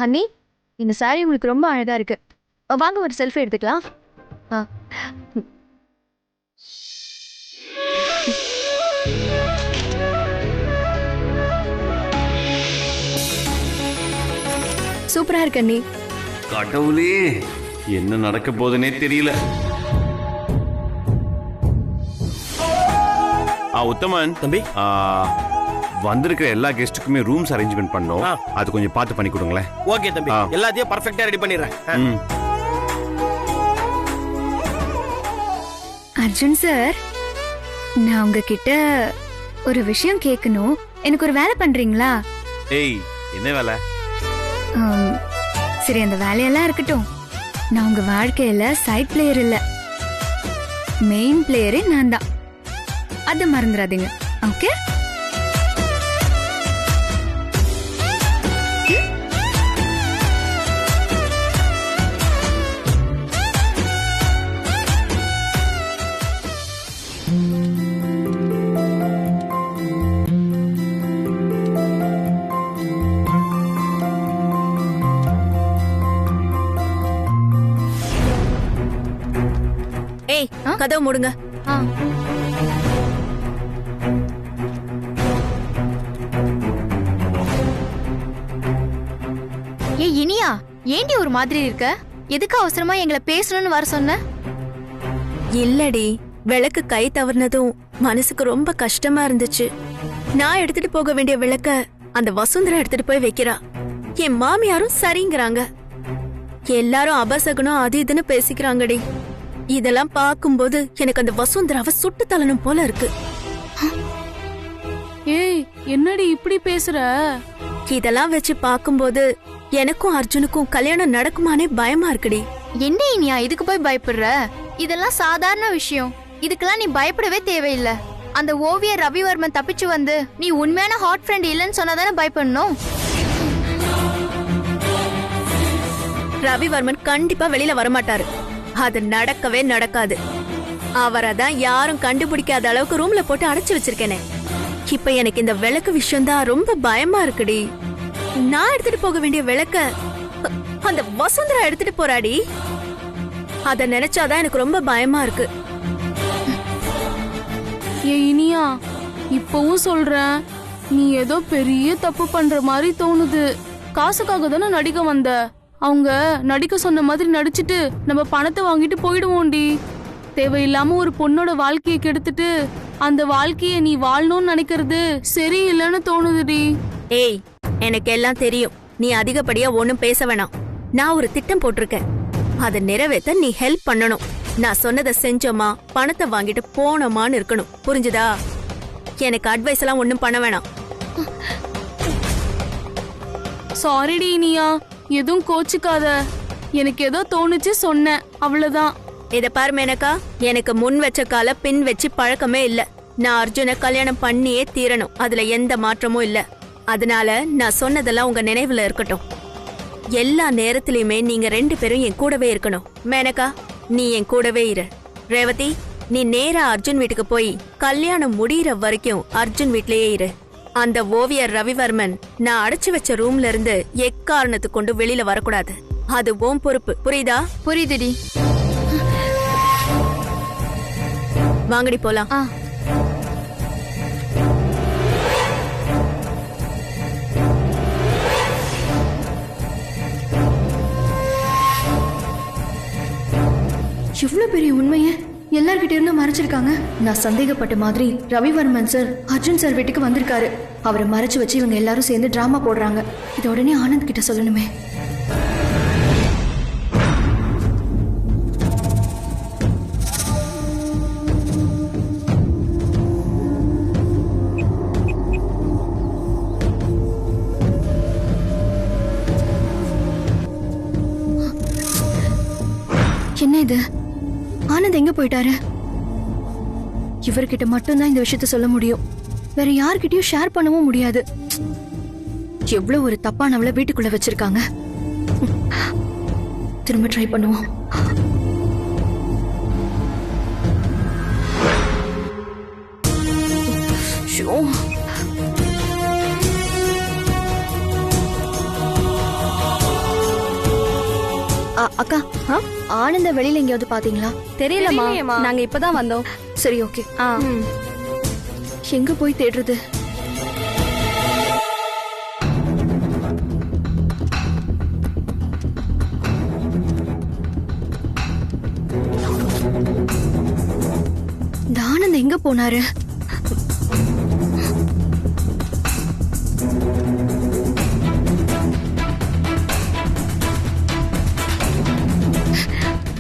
அண்ணி, இந்த சாரி உங்களுக்கு ரொம்ப அழகா இருக்கு. வாங்க ஒரு செல்ஃபி எடுத்துக்கலாம். சூப்பரா இருக்கு அண்ணி. கடவுளே, என்ன நடக்க போதுன்னே தெரியல. உத்தமன் தம்பி, வந்திருக்கிற எல்லா கெஸ்ட்டுக்குமே ரூம்ஸ் அரேஞ்ச்மெண்ட் பண்ணோம். அது கொஞ்சம் பார்த்து பண்ணி கொடுங்களேன். ஓகே தம்பி, எல்லாத்தையும் பர்ஃபெக்ட்டா ரெடி பண்ணிடுறேன். அர்ஜுன் சார், நான் உங்ககிட்ட ஒரு விஷயம் கேட்கணும். எனக்கு ஒரு வேலை பண்றீங்களா? ஏய், என்ன வேலை? சரி, அந்த வேலையெல்லாம் இருக்கட்டும். நான் உங்க வாழ்க்கையில சைட் பிளேயர் இல்ல, மெயின் பிளேயரே நான் தான். அதை மறந்துடாதீங்க. ஓகே? ஏய், கதவு மூடுங்க. ஏய் இனியா, ஏண்டி ஒரு மாதிரி இருக்க? எதுக்கு அவசரமா எங்களை பேசணும்னு வர சொன்ன? இல்லடி, விளக்கு கை தவறுனதும் மனசுக்கு ரொம்ப கஷ்டமா இருந்துச்சு. நான் எடுத்துட்டு போக வேண்டிய விளக்க அந்த வசுந்தரா எடுத்துட்டு போய் வைக்கிறா. என் மாமியாரும் சரிங்கிறாங்க. எல்லாரும் அபசகுனம் அது இதுன்னு பேசிக்கிறாங்கடி. இதெல்லாம் பார்க்கும்போது எனக்கு அந்த வசுந்தராவை சுட்டு தள்ளணும் போல இருக்கு. ஏய், என்னடி இப்படி பேசுற? இதெல்லாம் வச்சு பார்க்கும்போது எனக்கும் அர்ஜுனுக்கும் கல்யாணம் நடக்குமானே பயமா இருக்குடி. என்ன இனியா இதுக்கு போய் பயப்படுற? இதெல்லாம் சாதாரண விஷயம். இதுக்கெல்லாம் நீ பயப்படவே தேவையில்லை. அந்த ஓவியர் ரவிவர்மன் தப்பிச்சு வந்து நீ உண்மையான ஹாட் ஃப்ரெண்ட் இல்லைன்னு சொன்னாதானே பயப்படணும். ரவிவர்மன் கண்டிப்பா வெளியில வரமாட்டாரு. அது நடக்கவே நடக்காது. அவரை தான் யாரும் கண்டுபிடிக்காத அளவுக்கு ரூம்ல போட்டு அடைச்சு வச்சிருக்கேனே. இப்ப எனக்கு இந்த விளக்கு விஷயம் தான் ரொம்ப பயமா இருக்குடி. நான் எடுத்துட்டு போக வேண்டிய விளக்க அந்த வசுந்தரா எடுத்துட்டு போறாடி. அத நினைச்சாதான் எனக்கு ரொம்ப பயமா இருக்கு. ஏ இனியா, இப்பவும் சொல்றேன், நீ ஏதோ பெரிய தப்பு பண்ற மாதிரி தோணுது. காசுக்காக தானே நடிக்க வந்த. அவங்க நடிக்க சொன்ன மாதிரி நடிச்சிட்டு நம்ம பணத்தை வாங்கிட்டு போயிடுவோண்டி. தேவையில்லாம ஒரு பொண்ணோட வாழ்க்கையை கெடுத்துட்டு அந்த வாழ்க்கைய நீ வாழணும்னு நினைக்கிறது சரியில்லைன்னு தோணுதுடி. ஏய், எனக்கு எல்லாம் தெரியும். நீ அதிகப்படியா ஒண்ணும் பேச வேணாம். நான் ஒரு திட்டம் போட்டிருக்கேன். அதை நிறைவேற்ற நீ ஹெல்ப் பண்ணணும். நான் சொன்னதை செஞ்சோமா, பணத்தை வாங்கிட்டு போனோமான்னு இருக்கணும். புரிஞ்சுதா? எனக்கு அட்வைஸ் எல்லாம் ஒண்ணும் பண்ண வேணாம். சாரிடி இனியா, எதுவும் கோச்சுக்காத. எனக்கு ஏதோ தோணுச்சு சொன்னேன், அவ்வளவுதான். இத பாரு மேனகா, எனக்கு முன் வச்ச கால பின் வச்சு பழக்கமே இல்ல. நான் அர்ஜுனை கல்யாணம் பண்ணியே தீரணும். அதுல எந்த மாற்றமும் இல்ல. அதனால நான் சொன்னதெல்லாம் உங்க நினைவுல இருக்கட்டும். எல்லா நேரத்திலயுமே நீங்க 2 பேரும் என் கூடவே இருக்கணும். மேனகா, நீ என் கூடவே இரு. ரேவதி, நீ நேரா அர்ஜுன் வீட்டுக்கு போய் கல்யாணம் முடியற வரைக்கும் அர்ஜுன் வீட்லயே இரு. அந்த ஓவியர் ரவிவர்மன் நான் அடைச்சு வச்ச ரூம்ல இருந்து எக்காரணத்து கொண்டு வெளியில வரக்கூடாது. அது உன் பொறுப்பு. புரியுதா? புரியுதுடி. வாங்கடி போலாம். இவ்வளவு பெரிய உண்மையை எல்லார்கிட்ட இருந்து மறைச்சிருக்காங்க. நான் சந்தேகப்பட்ட மாதிரி ரவிவர்மன் சார் அர்ஜுன் சார் வீட்டுக்கு வந்திருக்காரு. அவரை மறைச்சு வச்சு இவங்க எல்லாரும் சேர்ந்து டிராமா போடுறாங்க. இதை உடனே ஆனந்த் கிட்ட சொல்லணுமே. என்ன இது? ஆனந்த் எங்க போயிட்டாரு? இவர்கிட்ட மட்டும்தான் இந்த விஷயத்த சொல்ல முடியும். வேற யார்கிட்டயும் ஷேர் பண்ணவும் முடியாது. எவ்வளவு ஒரு தப்பானவளை வீட்டுக்குள்ள வச்சிருக்காங்க. திரும்ப ட்ரை பண்ணுவோம். ஷோ. அக்கா, ஆனந்த வெளியில எங்கேயாவது பாத்தீங்களா? தெரியலம்மா, நாங்க இப்பதான் வந்தோம். சரி, ஓகே. எங்க போய் தேடுறது? ஆனந்த் எங்க போனாரு?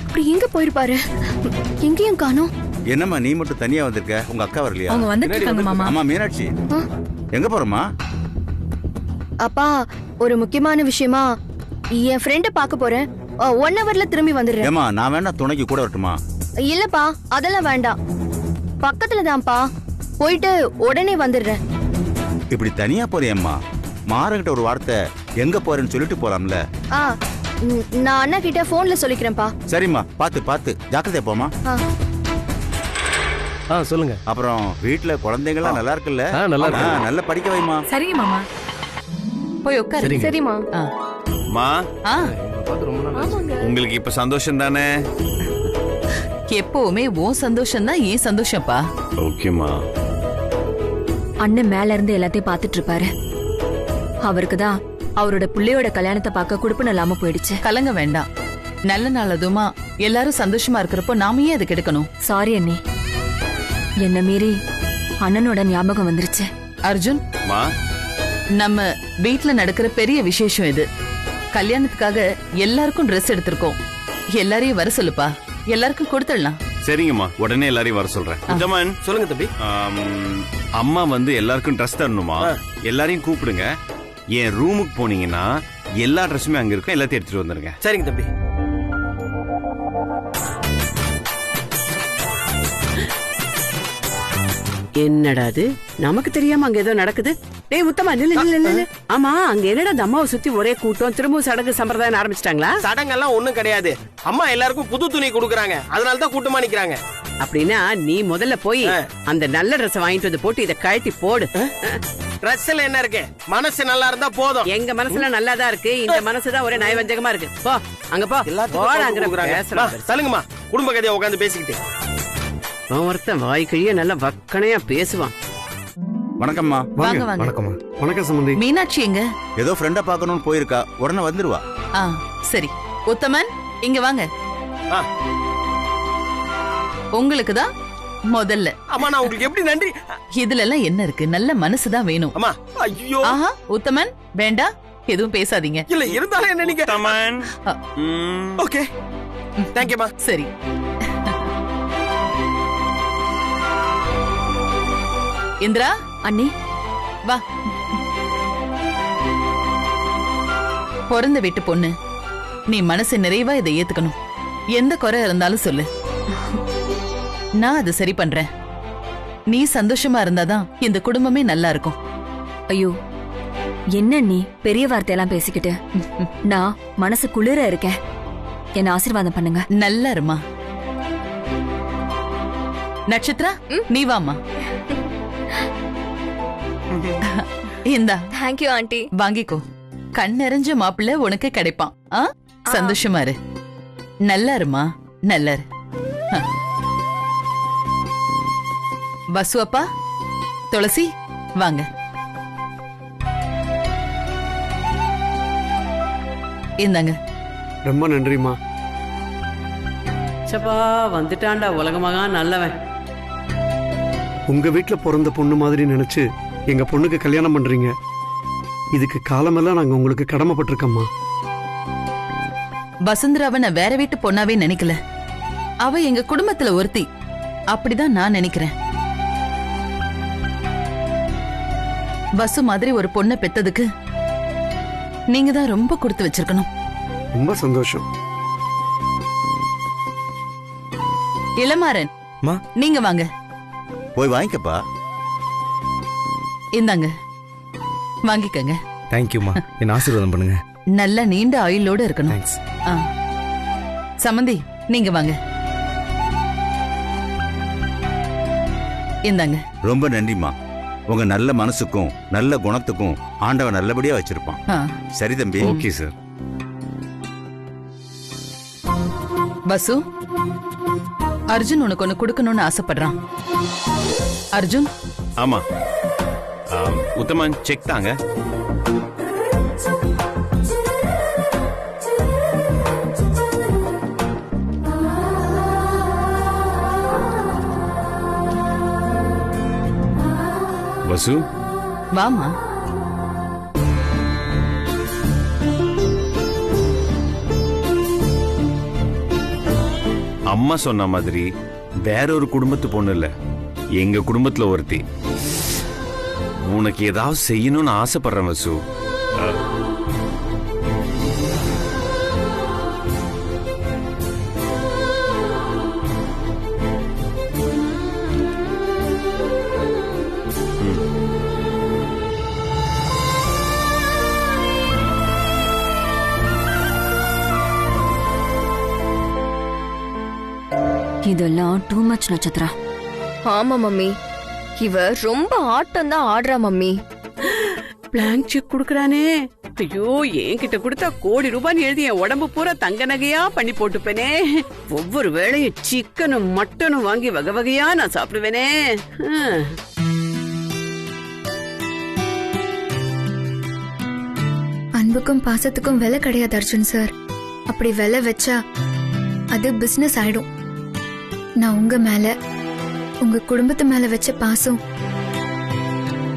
அப்படி எங்க போயிருப்பாரு? எங்கேயும் காணோம். என்னம்மா நீ மட்டும் தனியா வந்திருக்க? உங்க அக்கா வரலையா? அவங்க வந்துட்டு இருக்காங்க மாமா. அம்மா மீனாட்சி, எங்க போறோமா? அப்பா, ஒரு முக்கியமான விஷயமா என் ஃப்ரெண்ட பார்க்க போறேன். 1 ஹவர்ல திரும்பி வந்துடுறேன். ஏமா நான் வேணா துணைக்கு கூட வரட்டுமா? இல்லப்பா, அதெல்லாம் வேண்டாம். பக்கத்துல தான்ப்பா, போயிட்டு உடனே வந்துடுறேன். இப்படி தனியா போறியம்மா? மாறகிட்ட ஒரு வார்த்தை எங்க போறேன்னு சொல்லிட்டு போலாம்ல. நான் அண்ணா கிட்ட போன்ல சொல்லிக்கிறேன்ப்பா. சரிம்மா, பாத்து பாத்து ஜாக்கிரதையா போமா. சொல்லுங்க. அப்புறம் வீட்டுல குழந்தைங்களாம் நல்லா இருக்குல்ல? நல்லா இருக்கு. நல்லா படிக்க வைமா. சரிங்க மாமா, போய் உட்காரு. சரிம்மா. மா, ரொம்ப உங்களுக்கு இப்ப சந்தோஷம் தானே? எப்பவுமே உன் சந்தோஷம் தான் ஏன் சந்தோஷம்ப்பா. ஓகேமா. அண்ணன் மேல இருந்து எல்லாத்தையும் பாத்துட்டு இருப்பாரு. அவருக்கு தான் அவரோட பிள்ளையோட கல்யாணத்தை பார்க்க குடுப்பு இல்லாம போயிடுச்சு. கலங்க வேண்டாம். நல்ல நாள் அதுமா எல்லாரும் சந்தோஷமா இருக்கிறப்போ நாம ஏன் அதுக்கு எடுக்கணும்? சாரி அண்ணி, என்ன மீறி அண்ணனோட ஞாபகம் வந்துருச்சு. அர்ஜுன், மா, நம்ம வீட்ல நடக்கிற பெரிய விசேஷம் இது. கல்யாணத்துக்காக எல்லாருக்கும் ட்ரெஸ் எடுத்திருக்கோம். எல்லாரையும் வர சொல்லுப்பா, எல்லாருக்கும் கொடுத்துடலாம். சரிங்கம்மா, உடனே எல்லாரையும் வர சொல்றேன். உத்தமன், சொல்லுங்க தம்பி. அம்மா வந்து எல்லாருக்கும் ட்ரெஸ் தரணுமா? எல்லாரையும் கூப்பிடுங்க. என் ரூமுக்கு போனீங்கன்னா எல்லா ட்ரெஸ்ஸுமே அங்க இருக்கும், எல்லாத்தையும் எடுத்துட்டு வந்துருங்க. சரிங்க தம்பி. என்னடா அது, நமக்கு தெரியாம அங்க ஏதோ நடக்குது. டேய் உத்தமா, நில்லு நில்லு நில்லு. ஆமா, அங்க என்னடா அந்த அம்மாவை சுத்தி ஒரே கூட்டம், திரும்பவும் சடங்கு சம்பிரதாயம் ஆரம்பிச்சிட்டாங்களா? சடங்கெல்லாம் ஒண்ணும் கிடையாது. அம்மா எல்லாருக்கும் புது துணி கொடுக்கறாங்க, அதனால தான் கூட்டமா நிக்கிறாங்க. அப்படின்னா நீ முதல்ல போய் அந்த நல்ல ட்ரெஸ் வாங்கிட்டு வந்து போட்டு இத கழட்டி போடு. ட்ரெஸ்ல என்ன இருக்கு? மனசு நல்லா இருந்தா போதும். எங்க மனசுல நல்லாதான் இருக்கு, இந்த மனசுதான் ஒரே நயவஞ்சகமா இருக்கு. போ அங்க போ. சொல்லுங்கம்மா, குடும்ப கதையை உட்காந்து பேசிக்கிட்டு. ஒருத்தன் வாய் கிழிய நல்லா வக்கனையா பேசுவான். வணக்கம்மா. வாங்க வாங்க. வணக்கம்மா. வணக்கம் சம்பந்தி. மீனாட்சி எங்க? ஏதோ ஃப்ரெண்ட பாக்கணும்னு போயிருக்கா, உடனே வந்துருவா. சரி. உத்தமன், இங்க வாங்க. உங்களுக்கு தான் முதல்ல. அம்மா, நான் உங்களுக்கு எப்படி நன்றி? இதுல எல்லாம் என்ன இருக்கு? நல்ல மனசுதான் வேணும். அம்மா, ஐயோ. ஆஹா, உத்தமன் வேண்டாம், எதுவும் பேசாதீங்க. இல்ல, இருந்தாலும் என்ன நீங்க? உத்தமன். ஓகே, தேங்க்யூமா. சரி. இந்திரா, அண்ணி, வா. பிறந்த வீட்டு பொண்ணு, நீ மனசு நிறைவா இதை ஏத்துக்கணும். எந்த குறை இருந்தாலும் சொல்லு, நான் அது சரி பண்றேன். நீ சந்தோஷமா இருந்தாதான் இந்த குடும்பமே நல்லா இருக்கும். ஐயோ, என்ன நீ பெரிய வார்த்தையெல்லாம் பேசிக்கிட்டு? நான் மனசு குளிர இருக்கேன். என்ன ஆசீர்வாதம் பண்ணுங்க. நல்லா இருமா. நட்சத்திரா, நீ வாமா. இந்தா, தேங்க்யூ ஆண்டி. வாங்கிக்கோ. கண் நிறைஞ்ச மாப்பிள்ளை உனக்கு கிடைப்பான். சந்தோஷமா இரு. நல்லா இருமா, நல்லா இரு. வசு அப்பா, துளசி வாங்க. இந்தாங்க. ரொம்ப நன்றிமா. சப்பா, வந்துட்டான்டா உலகமாக நல்லவன். உங்க வீட்டுல பிறந்த பொண்ணு மாதிரி நினைச்சு எங்க பொண்ணுக்கு கல்யாணம் பண்றீங்க. இதுக்கு காலமெல்லாம் நாங்க உங்களுக்கு கடமைப்பட்டிருக்கோம்மா. வசுந்தராவை நான் வேற வீட்டு பொண்ணாவே நினைக்கல. அவ எங்க குடும்பத்துல ஒருத்தி. அப்படிதான் நான் நினைக்கிறேன். வசு மாதிரி ஒரு பொண்ணை பெத்ததுக்கு நீங்க தான் ரொம்ப கொடுத்து வச்சிருக்கணும். ரொம்ப சந்தோஷம். இளமாறன், நீங்க வாங்க. போய் வாங்கிக்கப்பா. இந்தாங்க, வாங்கிக்கங்க. தேங்க்யூமா. என்ன ஆசீர்வாதம் பண்ணுங்க. நல்ல நீண்ட ஆயுளோட இருக்கணும். சமந்தி நீங்க வாங்க. இந்தாங்க. ரொம்ப நன்றிம்மா. உங்க நல்ல மனசுக்கும் நல்ல குணத்துக்கும் ஆண்டவன் நல்லபடியா வச்சிருப்பான். சரி தம்பி. Okay sir. வசு, அர்ஜுன் உனக்கு ஒண்ணு கொடுக்கணும்னு ஆசைப்படுறான். அர்ஜுன். ஆமா. உத்தமன் செக் தாங்க. வசு வாமா. அம்மா சொன்ன மாதிரி வேற ஒரு குடும்பத்து பொண்ணு இல்ல, எங்க குடும்பத்துல ஒருத்தி. உனக்கு ஏதாவது செய்யணும்னு ஆசைப்படுறேன் வசு. இதெல்லாம் டூ மச் நட்சத்திரா. ஆமா மம்மி, இவ ரொம்ப ஆட்டம் தான் ஆடுறா மம்மி. Blank cheque குடுக்கறானே. ஐயோ, என்கிட்ட கொடுத்தா கோடி ரூபாய் எழுதி என் உடம்பு பூரா தங்க நகையா பண்ணி போட்டுப்பேனே. ஒவ்வொரு வேளையும் சிக்கனும் மட்டனும் வாங்கி வகை வகையா நான் சாப்பிடுவேனே. அன்புக்கும் பாசத்துக்கும் விலை கிடையாது அர்ஜுன் சார். அப்படி விலை வச்சா அது பிசினஸ் ஆயிடும். நான் உங்க மேல, உங்க குடும்பத்து மேல வச்ச பாசம்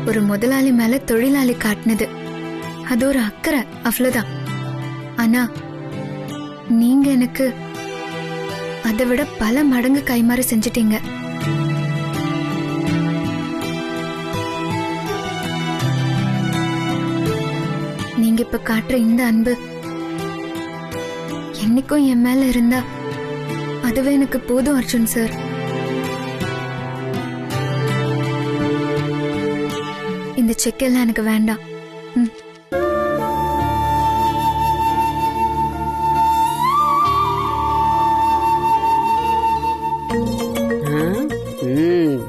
ஒரு முதலாளி மேல தொழிலாளி காட்டினது. அது ஒரு அக்கறை, அவ்வளவுதான். ஆனா நீங்க எனக்கு அதை விட பல மடங்கு கைமாறு செஞ்சிட்டீங்க. நீங்க இப்ப காட்டுற இந்த அன்பு என்னைக்கும் என் மேல இருந்தா அதுவே எனக்கு போதும் அர்ஜுன் சார். இந்த செக் எல்லாம் எனக்கு வேண்டாம்.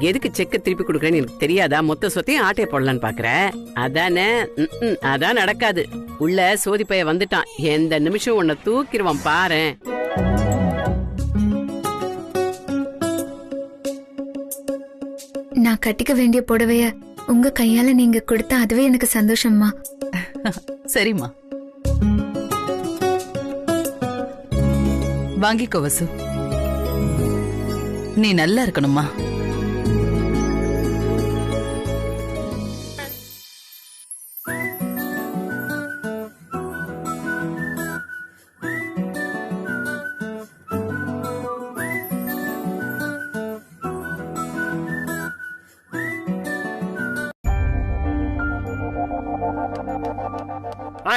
எதுக்கு செக்க திருப்பி கொடுக்கறேன்னு எனக்கு தெரியாதா? மொத்த சொத்தையும் ஆட்டைய போடலான்னு பாக்குற? அதானே? அதான் நடக்காது. உள்ள சோதிப்பைய வந்துட்டான். எந்த நிமிஷம் உன்னை தூக்கிடுவான் பாரு. நான் கட்டிக்க வேண்டிய புடவைய உங்க கையால நீங்க கொடுத்தா அதுவே எனக்கு சந்தோஷம்மா. சரிம்மா, வாங்கிக்கோ வசு. நீ நல்லா இருக்கணும்மா.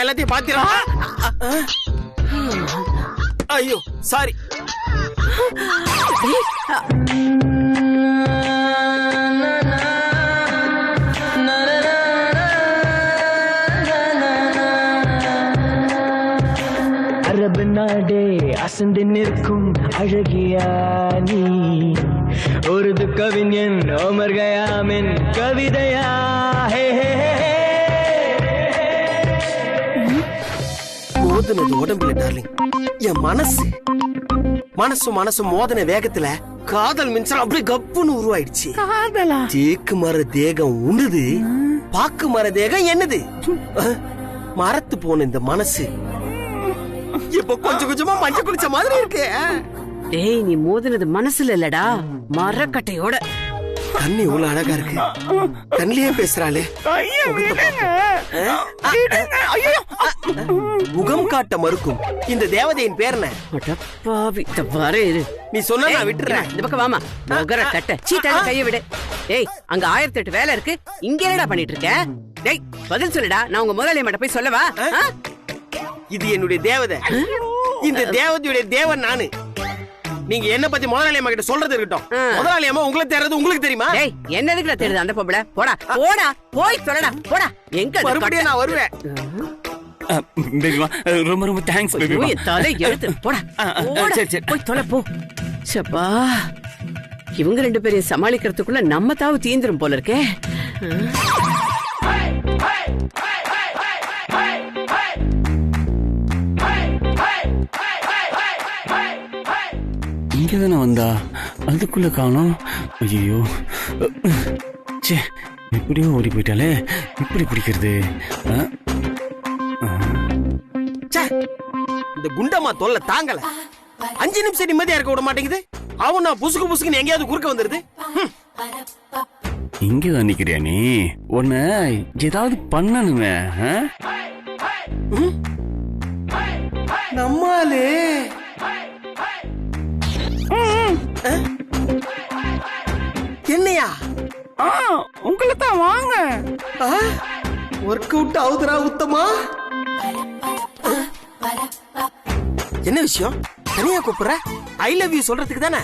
எல்லாத்தையும் பாத்திரா. ஐயோ சாரி. அரபு நாடே அசந்து நிற்கும் அழகியா நீ, ஒரு கவிஞன் ஓமர் கயாமின் கவிதையா. மோதுனது உடம்புல டார்லிங், என் மனசு மனசு மோதன வேகத்துல காதல் மின்சாரம் அப்படியே கப்புன்னு உருவாயிடுச்சு. தேக்கு மர தேகம் உண்டுது, பாக்கு மர தேகம் என்னது? மரத்து போன இந்த மனசு இப்ப கொஞ்சம் கொஞ்சமா மஞ்சள் குளிச்ச மாதிரி இருக்கு. டேய், நீ மோதுனது மனசுல இல்லடா, மரக்கட்டையோட. கண்ணு இவ்வளவு அழகா இருக்கு, கண்ணிலேயே பேசுறாளே. முகம் காட்ட மறுக்கும் இந்த தேவதையின் பேர் என்ன? நீ சொன்னா நான் விட்டுறேன். இந்த பக்கம் வாமா. முகர கட்ட சீட்டால கைய விடு. டேய், அங்க 1008 வேலை இருக்கு, இங்க என்னடா பண்ணிட்டு இருக்க? டேய், பதில் சொல்லுடா. நான் உங்க முதலாளி மட்டும் போய் சொல்லவா? இது என்னுடைய தேவதை, இந்த தேவதையுடைய தேவன் நானு. நீங்க என்ன பத்தி முதலாளி அம்மா கிட்ட சொல்றது இருக்கட்டும். முதலாளி அம்மா உங்களுக்கு தேடுறது உங்களுக்கு தெரியுமா? டேய், என்ன எதுக்குடா தேடுது அந்த பொம்பளை? போடா போடா, போய் சொல்லடா, போடா. எங்க மறுபடியும் நான் வருவேன். பேபிமா ரொம்ப ரொம்ப தேங்க்ஸ் பேபிமா. தலை எடுத்து போடா. சரி சரி போய் தொலை போ. சப்பா இவங்க 2 பேரையும் சமாளிக்கிறதுக்குள்ள நம்ம தாவு தீந்துரும் போல இருக்கே. இங்கதானே வந்தா அதுக்குள்ள காணோம். ஐயோ சே இப்படியோ ஓடி போயிட்டாலே இப்படி பிடிக்கிறது. இந்த குண்டம்மா தொல்லை தாங்கல. 5 நிமிஷம் நிம்மதியா இருக்க விட மாட்டேங்குது. அவன் நான் புசுக்கு புசுக்குன்னு எங்கேயாவது குறுக்க வந்துருது. இங்கதான் நிக்கிறியா நீ? உன்ன ஏதாவது பண்ணணுமே. நம்மாலே என்னையா? உங்களை தான் வாங்க. ஒர்க் அவுட் ஆகுதுரா உத்தமா. என்ன விஷயம்? தனியா கூப்பிடுற? ஐ லவ் யூ சொல்றதுக்கு தானே?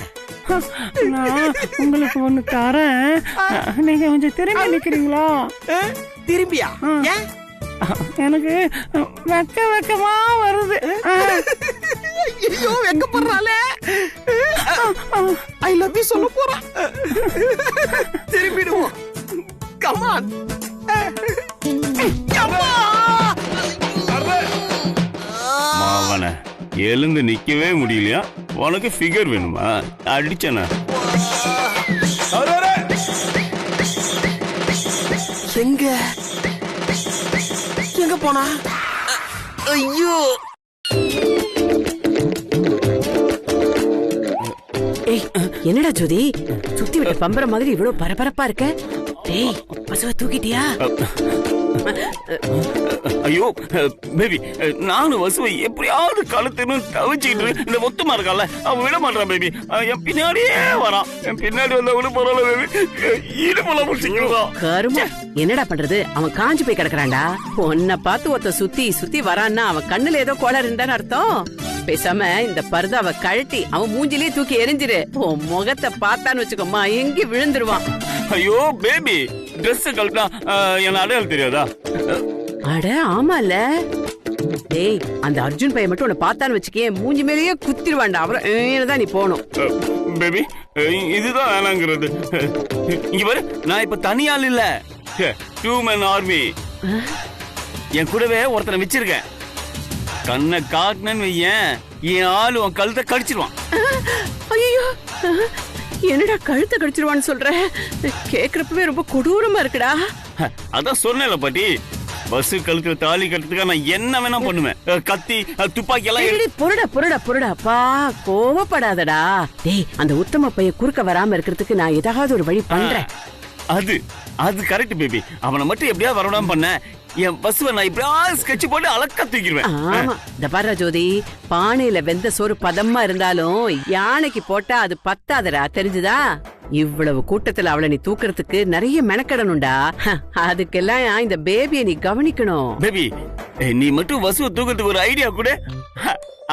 உங்களுக்கு ஒண்ணு தரேன், நீங்க கொஞ்சம் திரும்பி நிக்கிறீங்களா? திரும்பியா? ஏன்? எனக்கு வெக்கமா வருது. ஐயோ வெக்கப்படுறாளே. ஐ லவ் யூ சொல்ல போறா. திரும்பிடுவோம். Come on. மாவன எழுந்து நிக்கவே முடியலையா? உனக்கு ஃபிகர் வேணுமா? அடிச்சனா எங்க எங்க போனா? ஐயோ என்னடா ஜோதி சுத்தி விட்ட பம்பர மாதிரி இவ்வளவு பரபரப்பா இருக்க? டேய் பசுவை தூக்கிட்டியா? ஐயோ பேபி, நானும் வசுவை எப்படியாவது கழுத்துன்னு தவிச்சுக்கிட்டு இந்த மொத்தமா இருக்கால அவன் விட மாட்டான் பேபி. என் பின்னாடியே வரான். என் பின்னாடி வந்த விட போறான் பேபி. இடுப்புல முடிச்சுக்கிறோம். கருமா என்னடா பண்றது? அவன் காஞ்சு போய் கிடக்குறான்டா. உன்னை பார்த்து ஒருத்த சுத்தி சுத்தி வரான்னா அவன் கண்ணுல ஏதோ கோளாறு இருந்தான்னு அர்த்தம். பேசாம இந்த பருதாவை கழட்டி அவன் மூஞ்சிலேயே தூக்கி எரிஞ்சிரு. உன் முகத்தை பார்த்தான்னு வச்சுக்கோமா எங்க விழுந்துருவான். ஐயோ பேபி, ட்ரெஸ் கழட்டா என்ன அடையாளம் தெரியாதா? அட ஆமால. டேய் அந்த அர்ஜுன் பையன் மட்டும் உன்னை பார்த்தான்னு வச்சுக்கே மூஞ்சி மேலேயே குத்திடுவான்டா. அப்புறம் தான் நீ போகணும். பேபி இதுதான் வேணாங்கிறது. இங்க பாரு, நான் இப்ப தனியாள் இல்ல, 2 men army. என் கூடவே ஒருத்தனை வச்சிருக்கேன். கண்ணை காட்டினு வையன், என் ஆளு உன் கழுத்தை கடிச்சிருவான். ஐயோ என்னடா கழுத்தை கடிச்சிருவான்னு சொல்ற? கேக்குறப்பவே ரொம்ப கொடூரமா இருக்குடா. அதான் சொன்னேன்ல பாட்டி, பஸ் கழுத்துல தாலி கட்டுறதுக்காக நான் என்ன வேணா பண்ணுவேன். கத்தி துப்பாக்கி எல்லாம். பொருடா பொருடா பொருடா பா, கோவப்படாதடா. டேய் அந்த உத்தம பைய குறுக்க வராம இருக்கிறதுக்கு நான் ஏதாவது ஒரு வழி பண்றேன். அது கரெக்ட் பேபி. அவனை மட்டும் எப்படியா வரவிடாம பண்ண, என் பசுவை நான் இப்படியா ஸ்கெட்ச் போட்டு அலக்க தூக்கிடுவேன். ஆமா இந்த பாரு ஜோதி, பானையில வெந்த சோறு பதமா இருந்தாலும் யானைக்கு போட்டா அது பத்தாதடா, தெரிஞ்சுதா? இவ்வளவு கூட்டத்துல அவளை நீ தூக்குறதுக்கு நிறைய மெனக்கடணும்டா. அதுக்கெல்லாம் இந்த பேபியை நீ கவனிக்கணும். பேபி நீ மட்டும் வசுவை தூக்கிறதுக்கு ஒரு ஐடியா கூட,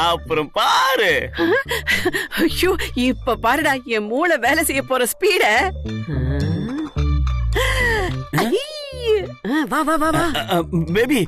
அப்புறம் பாரு. ஐயோ இப்ப பாருடா என் மூளை வேலை செய்ய போற ஸ்பீட. வா வா வா வா பேபி.